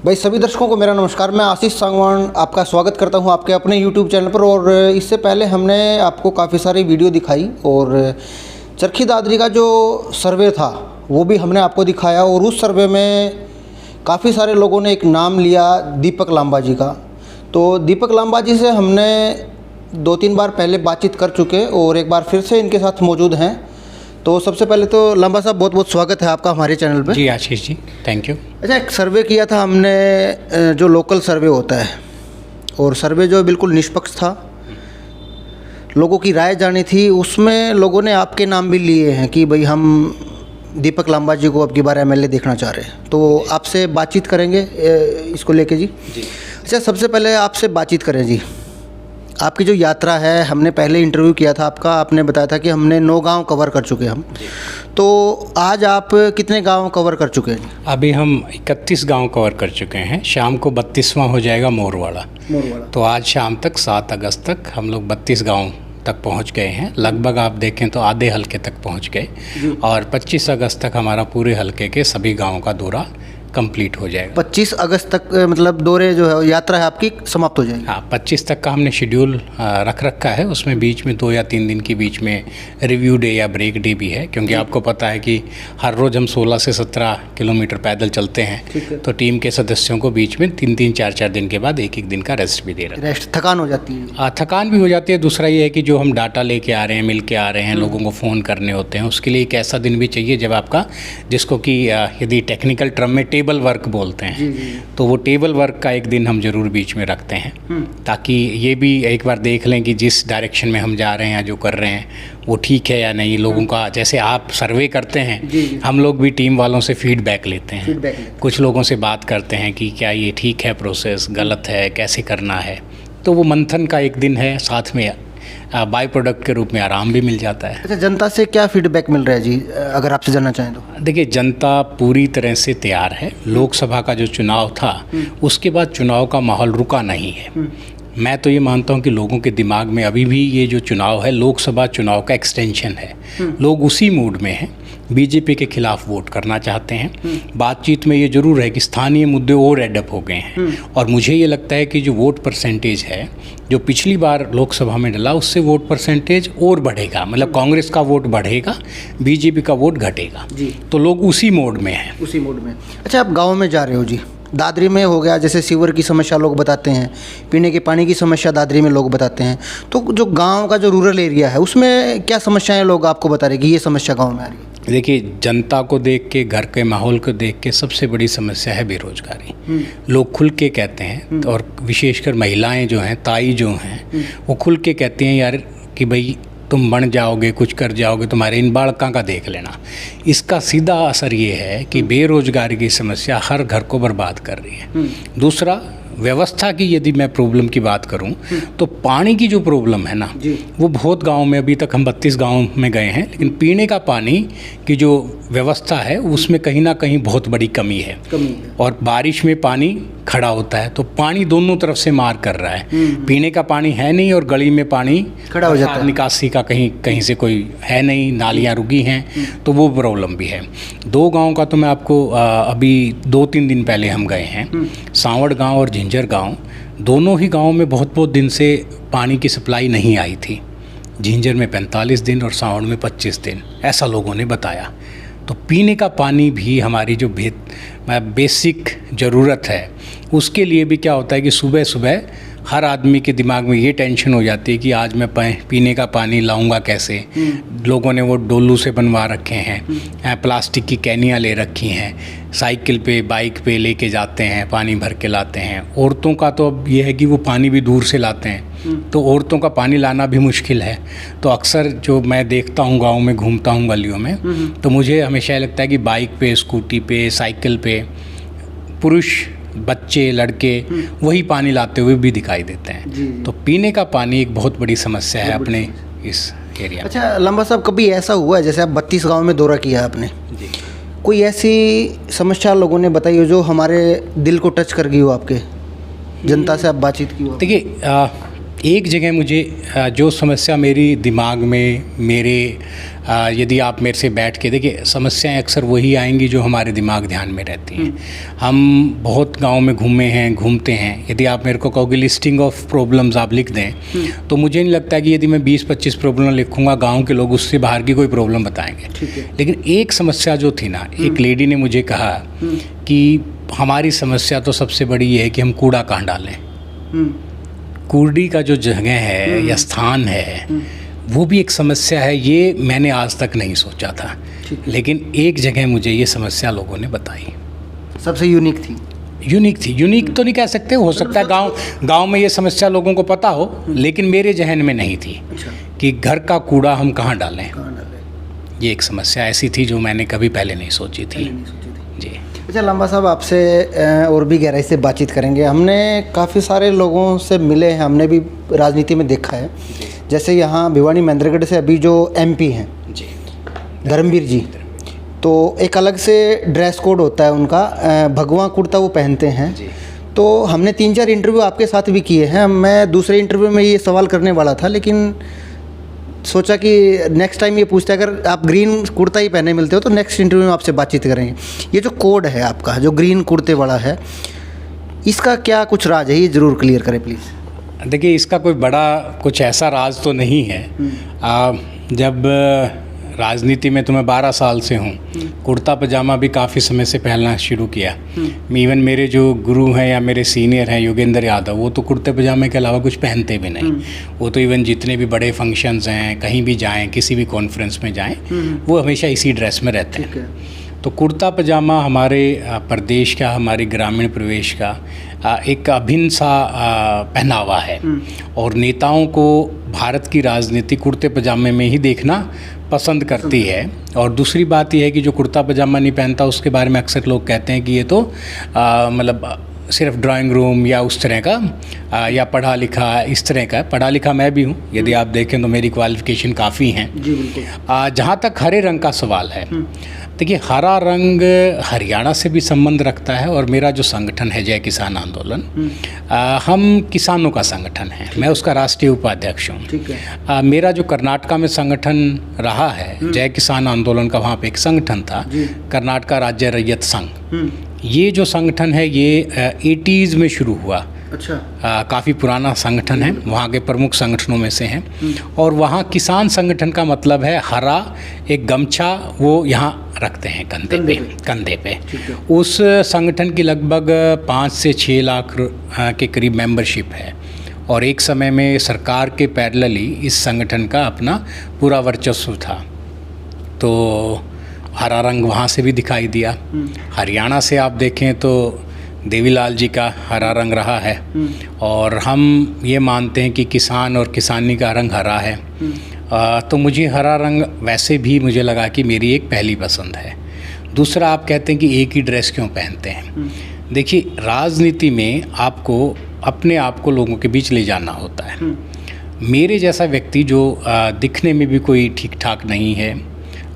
भाई सभी दर्शकों को मेरा नमस्कार। मैं आशीष सांगवान आपका स्वागत करता हूं आपके अपने YouTube चैनल पर। और इससे पहले हमने आपको काफ़ी सारी वीडियो दिखाई और चरखी दादरी का जो सर्वे था वो भी हमने आपको दिखाया। और उस सर्वे में काफ़ी सारे लोगों ने एक नाम लिया दीपक लांबा जी का। तो दीपक लांबा जी से हमने 2-3 बार पहले बातचीत कर चुके और एक बार फिर से इनके साथ मौजूद हैं। तो सबसे पहले तो लांबा साहब बहुत बहुत स्वागत है आपका हमारे चैनल पे। जी आशीष जी, थैंक यू। अच्छा, एक सर्वे किया था हमने जो लोकल सर्वे होता है, और सर्वे जो बिल्कुल निष्पक्ष था, लोगों की राय जानी थी। उसमें लोगों ने आपके नाम भी लिए हैं कि भाई हम दीपक लांबा जी को अब की बार एमएलए देखना चाह रहे हैं। तो आपसे बातचीत करेंगे इसको लेके जी। अच्छा, सबसे पहले आपसे बातचीत करें जी। आपकी जो यात्रा है, हमने पहले इंटरव्यू किया था आपका, आपने बताया था कि हमने 9 गांव कवर कर चुके हम। तो आज आप कितने गांव कवर कर चुके हैं? अभी हम 31 गांव कवर कर चुके हैं। शाम को 32वां हो जाएगा मोरवाड़ा। तो आज शाम तक 7 अगस्त तक हम लोग 32 गांव तक पहुंच गए हैं। लगभग आप देखें तो आधे हलके तक पहुंच गए और 25 अगस्त तक हमारा पूरे हलके के सभी गाँवों का दौरा कंप्लीट हो जाएगा। 25 अगस्त तक मतलब दौरे जो है, यात्रा है आपकी, समाप्त हो जाएगी। हाँ, 25 तक का हमने शेड्यूल रख रखा है। उसमें बीच में 2 या 3 दिन के बीच में रिव्यू डे या ब्रेक डे भी है, क्योंकि आपको पता है कि हर रोज़ हम 16 से 17 किलोमीटर पैदल चलते हैं। तो टीम के सदस्यों को बीच में 3-3, 4-4 दिन के बाद 1-1 दिन का रेस्ट भी दे रहे हैं। रेस्ट, थकान हो जाती है। थकान भी हो जाती है। दूसरा ये है कि जो हम डाटा लेके आ रहे हैं, मिल के आ रहे हैं, लोगों को फ़ोन करने होते हैं, उसके लिए एक ऐसा दिन भी चाहिए जब आपका, जिसको कि यदि टेक्निकल टर्म में टेबल वर्क बोलते हैं, तो वो टेबल वर्क का एक दिन हम जरूर बीच में रखते हैं, ताकि ये भी एक बार देख लें कि जिस डायरेक्शन में हम जा रहे हैं या जो कर रहे हैं वो ठीक है या नहीं। लोगों का, जैसे आप सर्वे करते हैं, हम लोग भी टीम वालों से फीडबैक लेते हैं। कुछ लोगों से बात करते हैं कि क्या ये ठीक है, प्रोसेस गलत है, कैसे करना है। तो वो मंथन का एक दिन है, साथ में बाय प्रोडक्ट के रूप में आराम भी मिल जाता है। अच्छा, जनता से क्या फीडबैक मिल रहा है जी, अगर आपसे जानना चाहें तो? देखिए, जनता पूरी तरह से तैयार है। लोकसभा का जो चुनाव था, उसके बाद चुनाव का माहौल रुका नहीं है। मैं तो ये मानता हूँ कि लोगों के दिमाग में अभी भी ये जो चुनाव है, लोकसभा चुनाव का एक्सटेंशन है। लोग उसी मूड में हैं, बीजेपी के खिलाफ वोट करना चाहते हैं। बातचीत में ये जरूर है कि स्थानीय मुद्दे और एडअप हो गए हैं। और मुझे ये लगता है कि जो वोट परसेंटेज है, जो पिछली बार लोकसभा में डला, उससे वोट परसेंटेज और बढ़ेगा। मतलब कांग्रेस का वोट बढ़ेगा, बीजेपी का वोट घटेगा। तो लोग उसी मोड में हैं। उसी मोड में। अच्छा, आप गाँव में जा रहे हो जी। दादरी में हो गया, जैसे सीवर की समस्या लोग बताते हैं, पीने के पानी की समस्या दादरी में लोग बताते हैं। तो जो गांव का जो रूरल एरिया है, उसमें क्या समस्याएं लोग आपको बता रहे कि ये समस्या गांव में आ रही है? देखिए, जनता को देख के, घर के माहौल को देख के सबसे बड़ी समस्या है बेरोजगारी। लोग खुल के कहते हैं, और विशेषकर महिलाएं जो हैं, ताई जो हैं, वो खुल के कहती हैं यार कि भाई तुम बन जाओगे, कुछ कर जाओगे, तुम्हारे इन बालकों का देख लेना। इसका सीधा असर ये है कि बेरोजगारी की समस्या हर घर को बर्बाद कर रही है। दूसरा, व्यवस्था की यदि मैं प्रॉब्लम की बात करूं, तो पानी की जो प्रॉब्लम है ना, वो बहुत गांव में, अभी तक हम 32 गांव में गए हैं, लेकिन पीने का पानी की जो व्यवस्था है उसमें कहीं ना कहीं बहुत बड़ी कमी है। और बारिश में पानी खड़ा होता है, तो पानी दोनों तरफ से मार कर रहा है। पीने का पानी है नहीं और गली में पानी खड़ा हो जाता है। निकासी का कहीं से कोई है नहीं, नालियाँ रुकी हैं, तो वो प्रॉब्लम भी है। 2 गांव का तो मैं आपको अभी 2-3 दिन पहले हम गए हैं, सांवड़ गांव और झिंझर गांव। दोनों ही गांव में बहुत दिन से पानी की सप्लाई नहीं आई थी। झिंझर में 45 दिन और सांवड़ में 25 दिन, ऐसा लोगों ने बताया। तो पीने का पानी भी हमारी जो बेसिक ज़रूरत है, उसके लिए भी क्या होता है कि सुबह सुबह हर आदमी के दिमाग में ये टेंशन हो जाती है कि आज मैं पीने का पानी लाऊंगा कैसे। लोगों ने वो डोलू से बनवा रखे हैं, प्लास्टिक की कैनियाँ ले रखी हैं, साइकिल पे, बाइक पे लेके जाते हैं, पानी भर के लाते हैं। औरतों का तो अब ये है कि वो पानी भी दूर से लाते हैं, तो औरतों का पानी लाना भी मुश्किल है। तो अक्सर जो मैं देखता हूँ, गाँव में घूमता हूँ गलियों में, तो मुझे हमेशा लगता है कि बाइक पे, स्कूटी पे, साइकिल पे पुरुष, बच्चे, लड़के वही पानी लाते हुए भी दिखाई देते हैं। तो पीने का पानी एक बहुत बड़ी समस्या है अपने इस एरिया में। अच्छा लांबा साहब, कभी ऐसा हुआ है, जैसे आप 32 गांव में दौरा किया आपने, कोई ऐसी समस्या लोगों ने बताई हो जो हमारे दिल को टच कर गई हो, आपके जनता से आप बातचीत की हो? देखिए, एक जगह मुझे जो समस्या मेरी दिमाग में मेरे यदि आप मेरे से बैठ के देखिए, समस्याएं अक्सर वही आएंगी जो हमारे दिमाग ध्यान में रहती हैं। हम बहुत गांव में घूमते हैं। यदि आप मेरे को कहोगे लिस्टिंग ऑफ प्रॉब्लम्स आप लिख दें, तो मुझे नहीं लगता कि यदि मैं 20-25 प्रॉब्लम लिखूंगा गांव के लोग उससे बाहर की कोई प्रॉब्लम बताएंगे। लेकिन एक समस्या जो थी ना, एक लेडी ने मुझे कहा कि हमारी समस्या तो सबसे बड़ी ये है कि हम कूड़ा कहाँ डालें। कूड़ी का जो जगह है या स्थान है वो भी एक समस्या है। ये मैंने आज तक नहीं सोचा था, लेकिन एक जगह मुझे ये समस्या लोगों ने बताई। सबसे यूनिक थी। यूनिक तो नहीं कह सकते, हो सकता है गांव में ये समस्या लोगों को पता हो, लेकिन मेरे जहन में नहीं थी कि घर का कूड़ा हम कहाँ डालें। ये एक समस्या ऐसी थी जो मैंने कभी पहले नहीं सोची थी। जी। अच्छा लांबा साहब, आपसे और भी गहराई से बातचीत करेंगे। हमने काफ़ी सारे लोगों से मिले हैं, हमने भी राजनीति में देखा है। जैसे यहाँ भिवानी महेंद्रगढ़ से अभी जो एमपी हैं जी, धर्मवीर जी, तो एक अलग से ड्रेस कोड होता है उनका, भगवा कुर्ता वो पहनते हैं। तो हमने 3-4 इंटरव्यू आपके साथ भी किए हैं। मैं दूसरे इंटरव्यू में ये सवाल करने वाला था, लेकिन सोचा कि नेक्स्ट टाइम ये पूछते, अगर आप ग्रीन कुर्ता ही पहने मिलते हो तो नेक्स्ट इंटरव्यू में आपसे बातचीत करेंगे। ये जो कोड है आपका, जो ग्रीन कुर्ते वाला है, इसका क्या कुछ राज है, ये ज़रूर क्लियर करें प्लीज़। देखिए, इसका कोई बड़ा कुछ ऐसा राज तो नहीं है। जब राजनीति में तो मैं 12 साल से हूँ, कुर्ता पजामा भी काफ़ी समय से पहनना शुरू किया। इवन मेरे जो गुरु हैं या मेरे सीनियर हैं योगेंद्र यादव, वो तो कुर्ते पजामे के अलावा कुछ पहनते भी नहीं। वो तो इवन जितने भी बड़े फंक्शंस हैं, कहीं भी जाएं, किसी भी कॉन्फ्रेंस में जाएं, वो हमेशा इसी ड्रेस में रहते हैं। तो कुर्ता पजामा हमारे प्रदेश का, हमारे ग्रामीण प्रवेश का एक अभिन्न सा पहनावा है, और नेताओं को भारत की राजनीति कुर्ते पजामे में ही देखना पसंद करती है। और दूसरी बात यह है कि जो कुर्ता पजामा नहीं पहनता उसके बारे में अक्सर लोग कहते हैं कि ये तो मतलब सिर्फ ड्राइंग रूम या उस तरह का या पढ़ा लिखा इस तरह का। पढ़ा लिखा मैं भी हूँ, यदि आप देखें तो मेरी क्वालिफ़िकेशन काफ़ी हैं। जी बिल्कुल। जहाँ तक हरे रंग का सवाल है, देखिए हरा रंग हरियाणा से भी संबंध रखता है, और मेरा जो संगठन है जय किसान आंदोलन, हम किसानों का संगठन है। मैं उसका राष्ट्रीय उपाध्यक्ष हूँ। ठीक है। मेरा जो कर्नाटका में संगठन रहा है जय किसान आंदोलन का, वहाँ पे एक संगठन था कर्नाटका राज्य रैयत संघ। ये जो संगठन है ये 80s में शुरू हुआ। अच्छा। काफ़ी पुराना संगठन है, वहाँ के प्रमुख संगठनों में से हैं। और वहाँ किसान संगठन का मतलब है हरा एक गमछा वो यहाँ रखते हैं कंधे पे। उस संगठन की लगभग 5 से 6 लाख के करीब मेंबरशिप है, और एक समय में सरकार के पैरेलली इस संगठन का अपना पूरा वर्चस्व था। तो हरा रंग वहाँ से भी दिखाई दिया। हरियाणा से आप देखें तो देवीलाल जी का हरा रंग रहा है, और हम ये मानते हैं कि किसान और किसानी का रंग हरा है। तो मुझे हरा रंग वैसे भी मुझे लगा कि मेरी एक पहली पसंद है। दूसरा, आप कहते हैं कि एक ही ड्रेस क्यों पहनते हैं। देखिए, राजनीति में आपको अपने आप को लोगों के बीच ले जाना होता है। मेरे जैसा व्यक्ति जो दिखने में भी कोई ठीक ठाक नहीं है,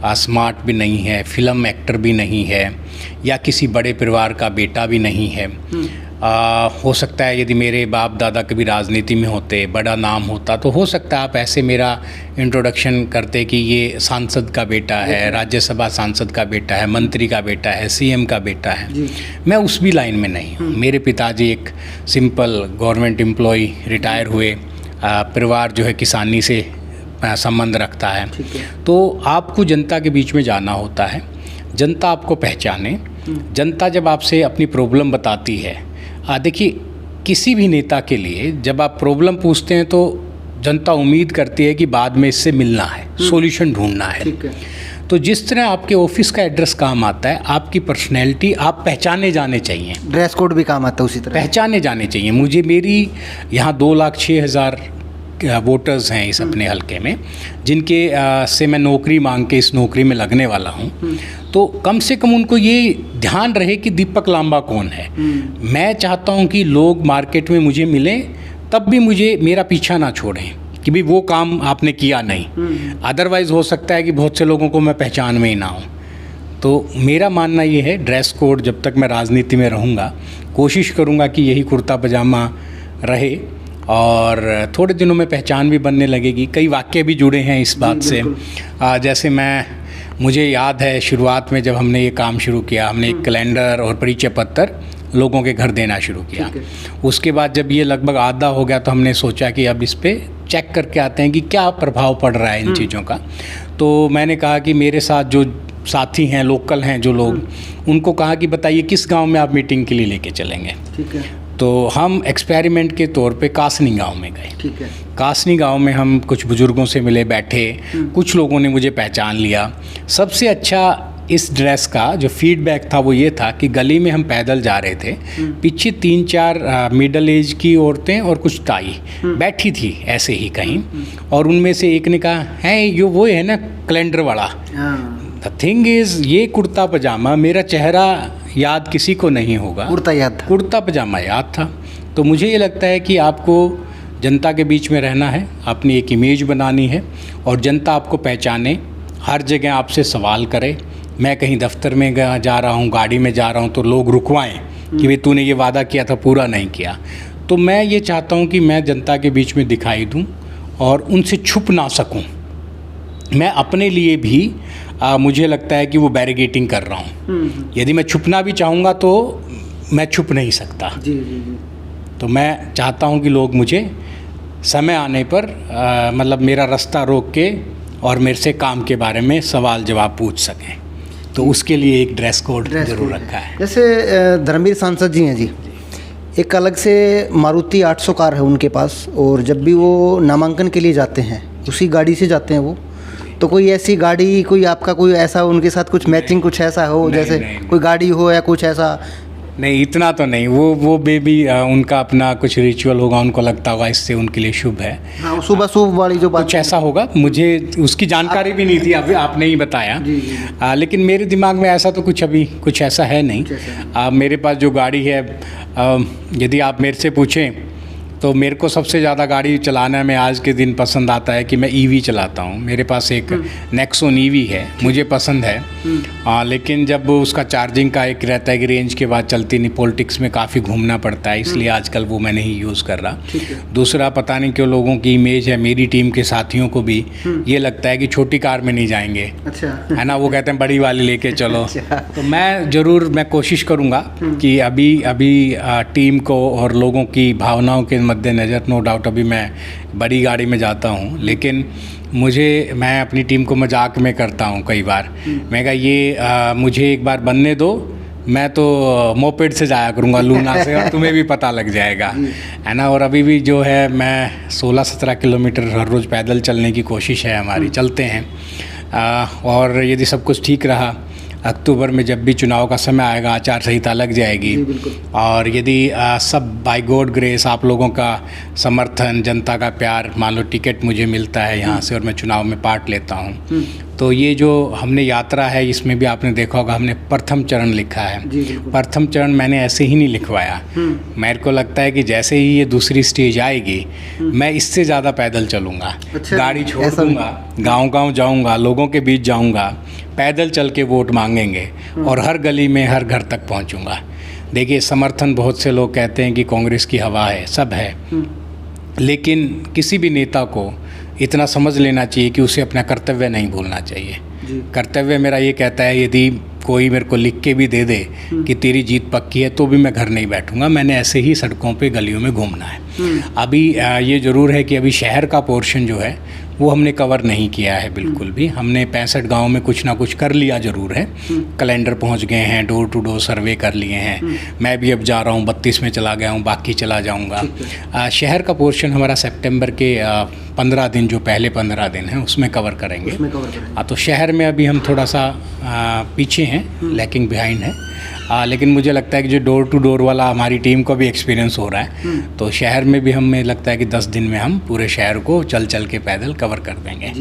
स्मार्ट भी नहीं है, फिल्म एक्टर भी नहीं है, या किसी बड़े परिवार का बेटा भी नहीं है। हो सकता है यदि मेरे बाप दादा कभी राजनीति में होते, बड़ा नाम होता, तो हो सकता है आप ऐसे मेरा इंट्रोडक्शन करते कि ये सांसद का बेटा है, राज्यसभा सांसद का बेटा है, मंत्री का बेटा है, सीएम का बेटा है। मैं उस भी लाइन में नहीं हूँ। मेरे पिताजी एक सिंपल गवर्नमेंट एम्प्लॉय रिटायर हुए, परिवार जो है किसानी से संबंध रखता है। तो आपको जनता के बीच में जाना होता है, जनता आपको पहचाने। जनता जब आपसे अपनी प्रॉब्लम बताती है, देखिए किसी भी नेता के लिए जब आप प्रॉब्लम पूछते हैं तो जनता उम्मीद करती है कि बाद में इससे मिलना है, सॉल्यूशन ढूंढना है। तो जिस तरह आपके ऑफिस का एड्रेस काम आता है, आपकी पर्सनैलिटी आप पहचाने जाने चाहिए। ड्रेस कोड भी काम आता है उसी तरह, पहचाने जाने चाहिए। मुझे मेरी यहाँ 2,06,000 वोटर्स हैं इस अपने हलके में, जिनके से मैं नौकरी मांग के इस नौकरी में लगने वाला हूँ। तो कम से कम उनको ये ध्यान रहे कि दीपक लांबा कौन है। मैं चाहता हूँ कि लोग मार्केट में मुझे मिलें, तब भी मुझे मेरा पीछा ना छोड़ें कि भाई वो काम आपने किया नहीं। अदरवाइज़ हो सकता है कि बहुत से लोगों को मैं पहचान में ही ना हूँ। तो मेरा मानना ये है, ड्रेस कोड जब तक मैं राजनीति में रहूँगा कोशिश करूँगा कि यही कुर्ता पजामा रहे, और थोड़े दिनों में पहचान भी बनने लगेगी। कई वाक्य भी जुड़े हैं इस बात से। जैसे मुझे याद है शुरुआत में जब हमने ये काम शुरू किया, हमने एक कैलेंडर और परिचय पत्र लोगों के घर देना शुरू किया। उसके बाद जब ये लगभग आधा हो गया तो हमने सोचा कि अब इस पे चेक करके आते हैं कि क्या प्रभाव पड़ रहा है इन चीज़ों का। तो मैंने कहा कि मेरे साथ जो साथी हैं, लोकल हैं जो लोग, उनको कहा कि बताइए किस गांव में आप मीटिंग के लिए लेके चलेंगे। ठीक है। तो हम एक्सपेरिमेंट के तौर पे कासनी गांव में गए। ठीक है। कासनी गांव में हम कुछ बुज़ुर्गों से मिले, बैठे, कुछ लोगों ने मुझे पहचान लिया। सबसे अच्छा इस ड्रेस का जो फीडबैक था वो ये था कि गली में हम पैदल जा रहे थे, पीछे 3-4 मिडल एज की औरतें और कुछ ताई बैठी थी ऐसे ही कहीं, और उनमें से एक ने कहा है यो वो है ना कैलेंडर वाला। द थिंग इज़ ये कुर्ता पजामा, मेरा चेहरा याद किसी को नहीं होगा, कुर्ता याद था, कुर्ता पजामा याद था। तो मुझे ये लगता है कि आपको जनता के बीच में रहना है, अपनी एक इमेज बनानी है और जनता आपको पहचाने, हर जगह आपसे सवाल करे। मैं कहीं दफ्तर में जा रहा हूँ, गाड़ी में जा रहा हूँ तो लोग रुकवाएं कि भाई तूने ये वादा किया था पूरा नहीं किया। तो मैं ये चाहता हूँ कि मैं जनता के बीच में दिखाई दूँ और उनसे छुप ना सकूँ। मैं अपने लिए भी मुझे लगता है कि वो बैरिगेटिंग कर रहा हूँ। यदि मैं छुपना भी चाहूँगा तो मैं छुप नहीं सकता। जी। तो मैं चाहता हूँ कि लोग मुझे समय आने पर मतलब मेरा रास्ता रोक के और मेरे से काम के बारे में सवाल जवाब पूछ सकें। तो उसके लिए एक ड्रेस कोड जरूर रखा है। जैसे धर्मवीर सांसद जी हैं जी, एक अलग से मारुति 800 कार है उनके पास, और जब भी वो नामांकन के लिए जाते हैं उसी गाड़ी से जाते हैं वो। तो कोई ऐसी गाड़ी, कोई आपका कोई ऐसा उनके साथ कुछ मैचिंग कुछ ऐसा हो, जैसे कोई गाड़ी हो या कुछ ऐसा? नहीं, इतना तो नहीं। वो बेबी उनका अपना कुछ रिचुअल होगा, उनको लगता होगा इससे उनके लिए शुभ है। हाँ, सुबह शुभ वाली जो बात, कुछ ऐसा होगा। मुझे उसकी जानकारी भी नहीं थी, अभी आपने ही बताया। लेकिन मेरे दिमाग में ऐसा तो कुछ ऐसा है नहीं। मेरे पास जो गाड़ी है, यदि आप मेरे से पूछें तो मेरे को सबसे ज़्यादा गाड़ी चलाना में आज के दिन पसंद आता है कि मैं ईवी चलाता हूँ। मेरे पास एक नेक्सॉन ईवी है, मुझे पसंद है। लेकिन जब उसका चार्जिंग का एक रहता है कि रेंज के बाद चलती नहीं, पॉलिटिक्स में काफ़ी घूमना पड़ता है, इसलिए आजकल वो मैं नहीं यूज़ कर रहा। दूसरा, पता नहीं क्यों लोगों की इमेज है, मेरी टीम के साथियों को भी ये लगता है कि छोटी कार में नहीं जाएंगे। अच्छा है ना, वो कहते हैं बड़ी वाली लेके चलो। तो मैं कोशिश करूँगा कि अभी टीम को और लोगों की भावनाओं के मद्देनज़र, नो डाउट अभी मैं बड़ी गाड़ी में जाता हूँ, लेकिन मैं अपनी टीम को मजाक में करता हूँ कई बार। मैं कहा मुझे एक बार बनने दो, मैं तो मोपेड से जाया करूँगा लूना से, और तुम्हें भी पता लग जाएगा, है ना। और अभी भी जो है मैं 16-17 किलोमीटर हर रोज़ पैदल चलने की कोशिश है हमारी, चलते हैं। और यदि सब कुछ ठीक रहा, अक्टूबर में जब भी चुनाव का समय आएगा, आचार संहिता लग जाएगी, और यदि सब बाय गॉड ग्रेस आप लोगों का समर्थन, जनता का प्यार, मान लो टिकट मुझे मिलता है यहाँ से और मैं चुनाव में पार्ट लेता हूँ, तो ये जो हमने यात्रा है इसमें भी आपने देखा होगा हमने प्रथम चरण लिखा है। प्रथम चरण मैंने ऐसे ही नहीं लिखवाया। मेरे को लगता है कि जैसे ही ये दूसरी स्टेज आएगी मैं इससे ज़्यादा पैदल चलूँगा। अच्छा, गाड़ी छोड़ दूँगा, गाँव जाऊँगा, लोगों के बीच जाऊँगा, पैदल चल के वोट मांगेंगे और हर गली में हर घर तक पहुँचूँगा। देखिए, समर्थन बहुत से लोग कहते हैं कि कांग्रेस की हवा है, सब है, लेकिन किसी भी नेता को इतना समझ लेना चाहिए कि उसे अपना कर्तव्य नहीं भूलना चाहिए। कर्तव्य मेरा ये कहता है, यदि कोई मेरे को लिख के भी दे दे कि तेरी जीत पक्की है तो भी मैं घर नहीं बैठूंगा, मैंने ऐसे ही सड़कों पे गलियों में घूमना है। अभी ये ज़रूर है कि अभी शहर का पोर्शन जो है वो हमने कवर नहीं किया है बिल्कुल भी। हमने 65 गांव में कुछ ना कुछ कर लिया ज़रूर है, कैलेंडर पहुंच गए हैं, डोर टू डोर सर्वे कर लिए हैं। मैं भी अब जा रहा हूं, 32 में चला गया हूं, बाकी चला जाऊंगा। शहर का पोर्शन हमारा सितंबर के 15 दिन, जो पहले 15 दिन हैं उसमें कवर करेंगे। तो शहर में अभी हम थोड़ा सा पीछे हैं, लैकिंग बिहाइंड है। लेकिन मुझे लगता है कि जो डोर टू डोर वाला हमारी टीम को भी एक्सपीरियंस हो रहा है, तो शहर में भी हमें लगता है कि 10 दिन में हम पूरे शहर को चल के पैदल कवर कर देंगे।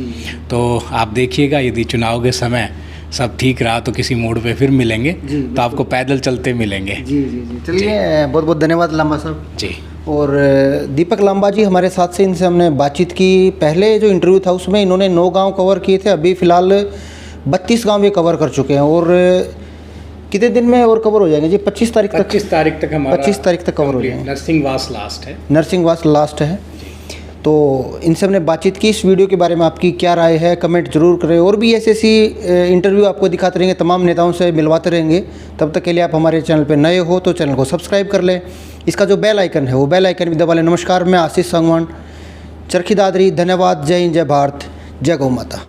तो आप देखिएगा, यदि चुनाव के समय सब ठीक रहा तो किसी मोड़ पे फिर मिलेंगे, तो आपको पैदल चलते मिलेंगे। जी। चलिए, बहुत बहुत धन्यवाद लांबा साहब जी। और दीपक लांबा जी हमारे साथ से, इनसे हमने बातचीत की। पहले जो इंटरव्यू था उसमें इन्होंने 9 गाँव कवर किए थे, अभी फ़िलहाल 32 गाँव ये कवर कर चुके हैं। और कितने दिन में और कवर हो जाएंगे जी? 25 तारीख तक? 25 तारीख तक हमारा 25 तारीख तक कवर हो जाएंगे। नर्सिंग वास लास्ट है। नर्सिंग वास लास्ट है। तो इनसे हमने बातचीत की। इस वीडियो के बारे में आपकी क्या राय है कमेंट जरूर करें। और भी ऐसी इंटरव्यू आपको दिखाते रहेंगे, तमाम नेताओं से मिलवाते रहेंगे। तब तक के लिए आप हमारे चैनल पर नए हो तो चैनल को सब्सक्राइब कर लें। इसका जो बेल आइकन है वो बेल आइकन भी दबा लें। नमस्कार, मैं आशीष सांगवान, चरखी दादरी। धन्यवाद। जय हिंद, जय भारत, जय गौ माता।